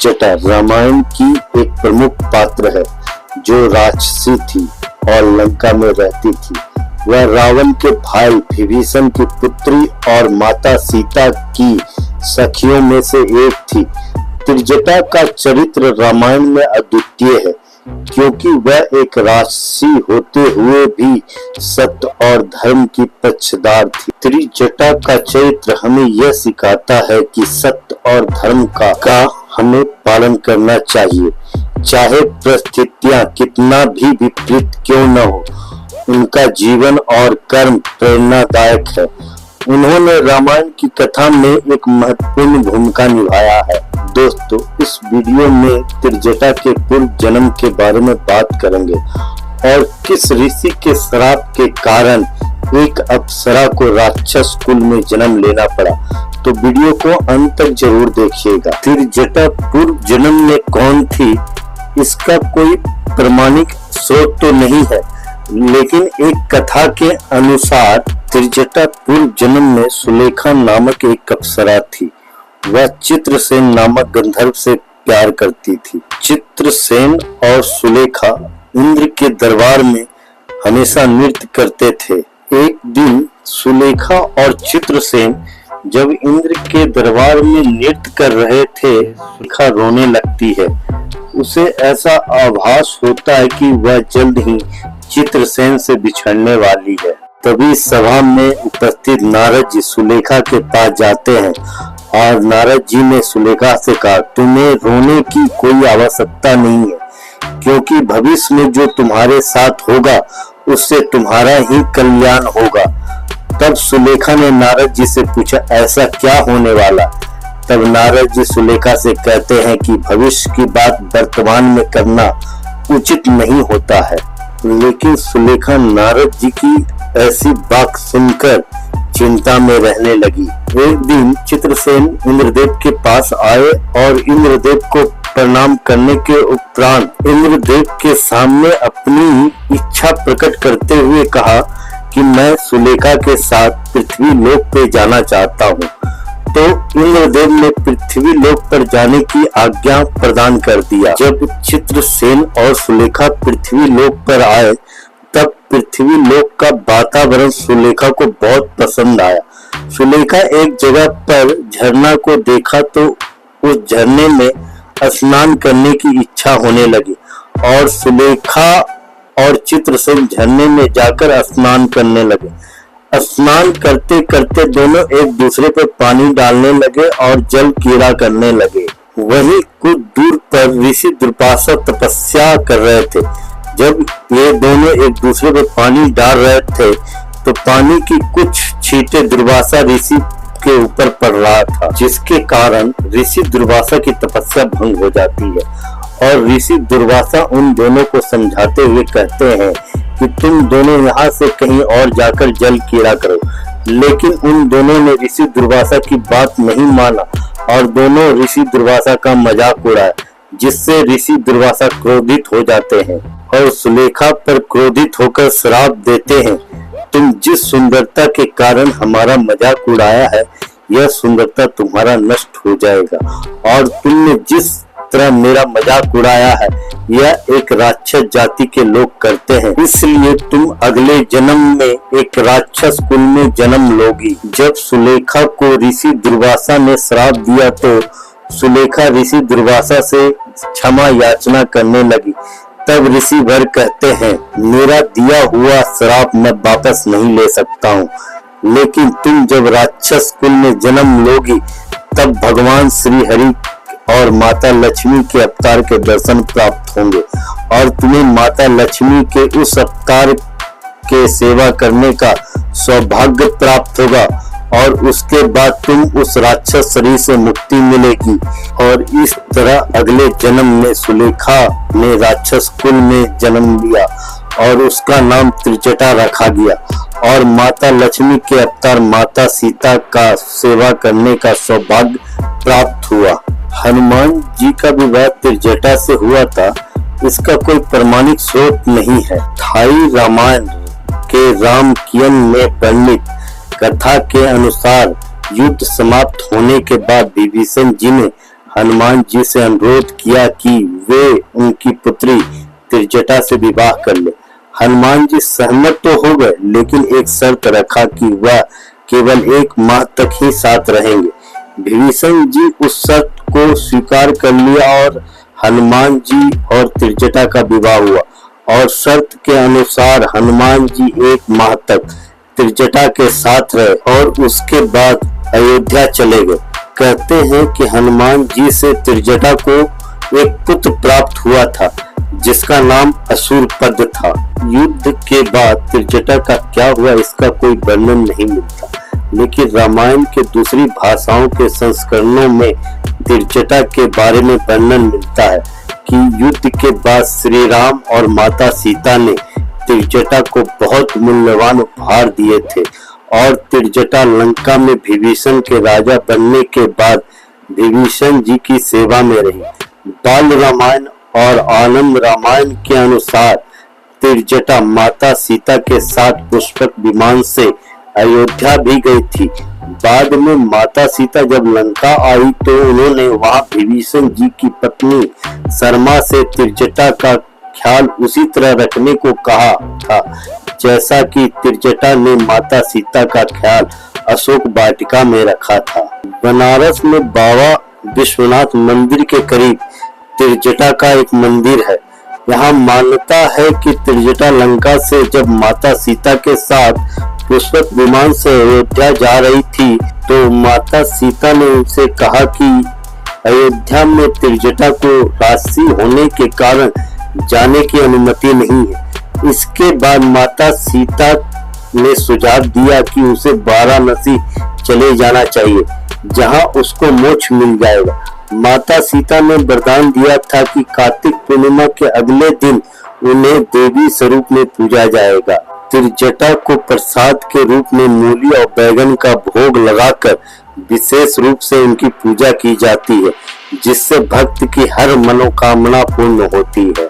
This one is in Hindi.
त्रिजटा रामायण की एक प्रमुख पात्र है जो राक्षसी थी और लंका में रहती थी। वह रावण के भाई विभीषण की पुत्री और माता सीता की सखियों में से एक थी। त्रिजटा का चरित्र रामायण में अद्वितीय है क्योंकि वह एक राक्षसी होते हुए भी सत्य और धर्म की पक्षधर थी। त्रिजटा का चरित्र हमें यह सिखाता है कि सत्य और धर्म का हमें पालन करना चाहिए, चाहे परिस्थितियां कितना भी विपरीत क्यों न हो। उनका जीवन और कर्म प्रेरणादायक है। उन्होंने रामायण की कथा में एक महत्वपूर्ण भूमिका निभाया है। दोस्तों, इस वीडियो में त्रिजटा के पूर्व जन्म के बारे में बात करेंगे और किस ऋषि के श्राप के कारण एक अप्सरा को राक्षस कुल में जन्म लेना पड़ा। तो वीडियो को अंत तक जरूर देखिएगा। त्रिजटा पूर्व जन्म में कौन थी, इसका कोई प्रमाणिक स्रोत तो नहीं है, लेकिन एक कथा के अनुसार त्रिजटा पूर्व जन्म में सुलेखा नामक एक अप्सरा थी। वह चित्रसेन नामक गंधर्व से प्यार करती थी। चित्रसेन और सुलेखा इंद्र के दरबार में हमेशा नृत्य करते थे। एक दिन सुलेखा और चित्रसेन जब इंद्र के दरबार में नृत्य कर रहे थे, सुलेखा रोने लगती है। उसे ऐसा आभास होता है कि वह जल्द ही चित्रसेन से बिछड़ने वाली है। तभी सभा में उपस्थित नारद जी सुलेखा के पास जाते हैं और नारद जी ने सुलेखा से कहा, तुम्हें रोने की कोई आवश्यकता नहीं है, क्योंकि भविष्य में जो तुम्हारे साथ होगा उससे तुम्हारा ही कल्याण होगा। तब सुलेखा ने नारद जी से पूछा, ऐसा क्या होने वाला? तब नारद जी सुलेखा से कहते हैं कि भविष्य की बात वर्तमान में करना उचित नहीं होता है। लेकिन सुलेखा नारद जी की ऐसी बात सुनकर चिंता में रहने लगी। एक दिन चित्रसेन इंद्रदेव के पास आए और इंद्रदेव को प्रणाम करने के उपरांत इंद्रदेव के सामने अपनी इच्छा प्रकट करते हुए कहा कि मैं सुलेखा के साथ पृथ्वी लोक पे जाना चाहता हूँ। तो इंद्रदेव ने पृथ्वी लोक पर जाने की आज्ञा प्रदान कर दिया। जब चित्रसेन और सुलेखा पृथ्वी लोक पर आए, तब पृथ्वी लोक का वातावरण सुलेखा को बहुत पसंद आया। सुलेखा एक जगह पर झरना को देखा तो उस झरने में स्नान करने की इच्छा होने लगी और सुलेखा और चित्रसेन झरने में जाकर स्नान करने लगे। स्नान करते करते दोनों एक दूसरे पर पानी डालने लगे और जल क्रीड़ा करने लगे। वहीं कुछ दूर पर ऋषि दुर्वासा तपस्या कर रहे थे। जब ये दोनों एक दूसरे पर पानी डाल रहे थे तो पानी की कुछ छींटे दुर्वासा ऋषि के ऊपर पड़ रहा था, जिसके कारण ऋषि दुर्वासा की तपस्या भंग हो जाती है और ऋषि दुर्वासा उन दोनों को समझाते हुए कहते हैं कि तुम दोनों यहाँ से कहीं और जाकर जल क्रीड़ा करो। लेकिन उन दोनों ने ऋषि दुर्वासा की बात नहीं माना और दोनों ऋषि दुर्वासा का मजाक उड़ाया, जिससे ऋषि दुर्वासा क्रोधित हो जाते हैं और सुलेखा पर क्रोधित होकर श्राप देते हैं, तुम जिस सुंदरता के कारण हमारा मजाक उड़ाया है, यह सुंदरता तुम्हारा नष्ट हो जाएगा और तुमने जिस तरह मेरा मजाक उड़ाया है, यह एक राक्षस जाति के लोग करते हैं, इसलिए तुम अगले जन्म में एक राक्षस कुल में जन्म लोगी। जब सुलेखा को ऋषि दुर्वासा ने श्राप दिया तो सुलेखा ऋषि दुर्वासा से क्षमा याचना करने लगी। तब ऋषि वर कहते हैं, मेरा दिया हुआ श्राप मैं वापस नहीं ले सकता हूँ, लेकिन तुम जब राक्षस कुल में जन्म लोगी तब भगवान श्री हरि और माता लक्ष्मी के अवतार के दर्शन प्राप्त होंगे और तुम्हें माता लक्ष्मी के उस अवतार के सेवा करने का सौभाग्य प्राप्त होगा और उसके बाद तुम उस राक्षस शरीर से मुक्ति मिलेगी। और इस तरह अगले जन्म में सुलेखा ने राक्षस कुल में जन्म लिया और उसका नाम त्रिजटा रखा गया और माता लक्ष्मी के अवतार माता सीता का सेवा करने का सौभाग्य प्राप्त हुआ। हनुमान जी का विवाह त्रिजटा से हुआ था, इसका कोई प्रमाणिक स्रोत नहीं है। थाई रामायण के रामकियन में वर्णित कथा के अनुसार युद्ध समाप्त होने के बाद विभीषण जी ने हनुमान जी से अनुरोध किया कि वे उनकी पुत्री त्रिजटा से विवाह कर ले। हनुमान जी सहमत तो हो गए, लेकिन एक शर्त रखा कि वह केवल 1 माह तक ही साथ रहेंगे। विभीषण जी उस शर्त को स्वीकार कर लिया और हनुमान जी और त्रिजटा का विवाह हुआ और शर्त के अनुसार हनुमान जी 1 माह तक त्रिजटा के साथ रहे और उसके बाद अयोध्या चले गए। कहते हैं कि हनुमान जी से त्रिजटा को एक पुत्र प्राप्त हुआ था जिसका नाम असूरपद था। युद्ध के बाद त्रिजटा का क्या हुआ इसका कोई वर्णन नहीं मिलता, लेकिन रामायण के दूसरी भाषाओं के संस्करणों में त्रिजटा के बारे में वर्णन मिलता है कि युद्ध के बाद श्री राम और माता सीता ने त्रिजटा को बहुत मूल्यवान उपहार दिए थे और त्रिजटा लंका में विभीषण के राजा बनने के बाद विभीषण जी की सेवा में रही। बाल रामायण और आनंद रामायण के अनुसार त्रिजटा माता सीता के साथ पुष्पक विमान से अयोध्या भी गई थी। बाद में माता सीता जब लंका आई तो उन्होंने वहां विभीषण जी की पत्नी शर्मा से त्रिजटा का ख्याल उसी तरह रखने को कहा था जैसा कि त्रिजटा ने माता सीता का ख्याल अशोक वाटिका में रखा था। बनारस में बाबा विश्वनाथ मंदिर के करीब त्रिजटा का एक मंदिर है। यहाँ मान्यता है कि त्रिजटा लंका से जब माता सीता के साथ पुष्पक विमान से अयोध्या जा रही थी तो माता सीता ने उनसे कहा कि अयोध्या में त्रिजटा को राशि होने के कारण जाने की अनुमति नहीं है। इसके बाद माता सीता ने सुझाव दिया कि उसे वाराणसी चले जाना चाहिए जहां उसको मोक्ष मिल जाएगा। माता सीता ने वरदान दिया था कि कार्तिक पूर्णिमा के अगले दिन उन्हें देवी स्वरूप में पूजा जाएगा। त्रिजटा को प्रसाद के रूप में मूली और बैगन का भोग लगाकर विशेष रूप से उनकी पूजा की जाती है, जिससे भक्त की हर मनोकामना पूर्ण होती है।